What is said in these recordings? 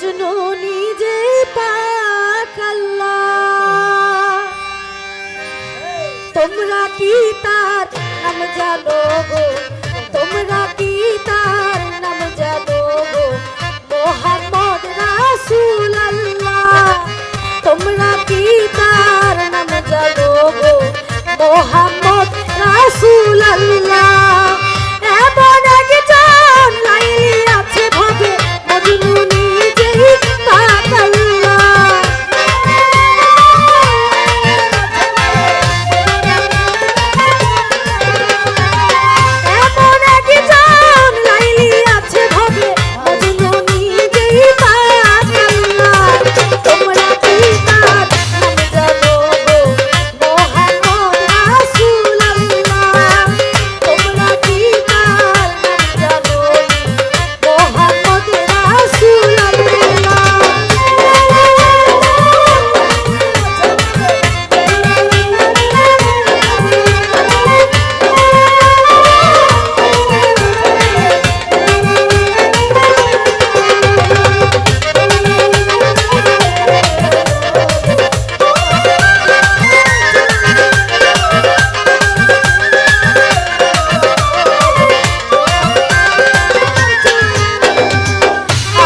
মজনু নিজে পাক আল্লাহ। তোমরা কি তার নাম জানো গো, তোমরা কি তার নাম জানো গো, মোহাম্মদ রাসূল আল্লাহ। তোমরা কি তার নাম জানো গো, মোহাম্মদ রাসূল আল্লাহ। এমন একজন লাইলি আছে ভাবে মজনু নিজেই পাক আল্লাহ। এমন একজন লাইলি আছে ভাবে মজনু নিজেই পাক আল্লাহ। তোমরা কি তার নাম জানো গো, মোহাম্মদ রাসূল আল্লাহ। তোমরা কি তার নাম জানো, মোহাম্মদ রাসূল আল্লাহ।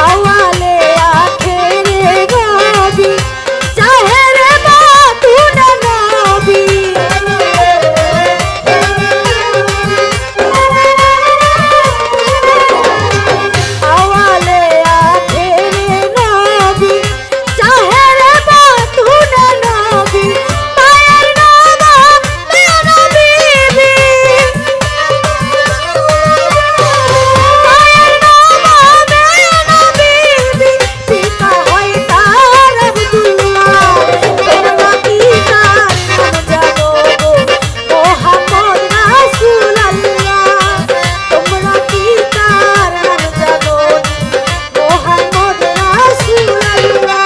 আওয়ালে আখেরে নবী, জাহেরে বাতুনে নবী। আওয়ালে আখেরে নবী, জাহেরে বাতুনে নবী। মায়ের নাম মেনা বিবি, মায়ের নাম মেনা বিবি, পিতা হয় তার আব্দুল্লাহ। তোমরা কি তার নাম জানো গো, মোহাম্মদ রাসূল আল্লাহ। তোমরা কি তার নাম জানো, মোহাম্মদ রাসূল আল্লাহ।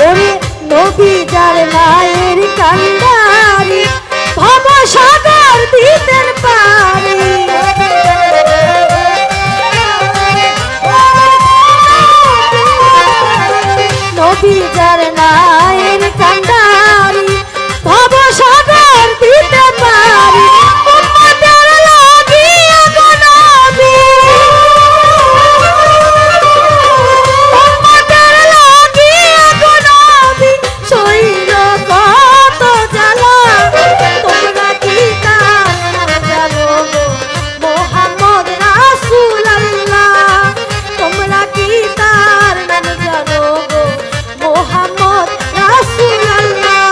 ওরে নবী যার মায়ের কান্ডারি, ভবসাগর দিতেন পারি। নবী যার মায়ের কান্ডারি, ভবসাগর দিতে পারি। উম্মতের লাগিয়া গো নবী, উম্মতের লাগিয়া গো নবী, সইল কত জ্বালা। তোমরা কি তার নাম জানো গো, মোহাম্মদ রাসূল আল্লাহ। তোমরা কি তার নাম জানো গো, মোহাম্মদ রাসূল আল্লাহ।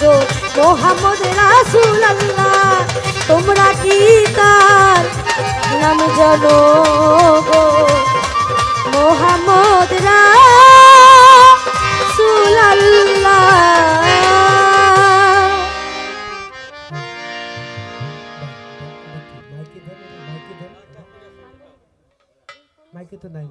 গো মোহাম্মদ রাসূলুল্লাহ তোমরা কি তার নাম জানো গো মোহাম্মদ রাসূলুল্লাহ। মাইকে তো নাই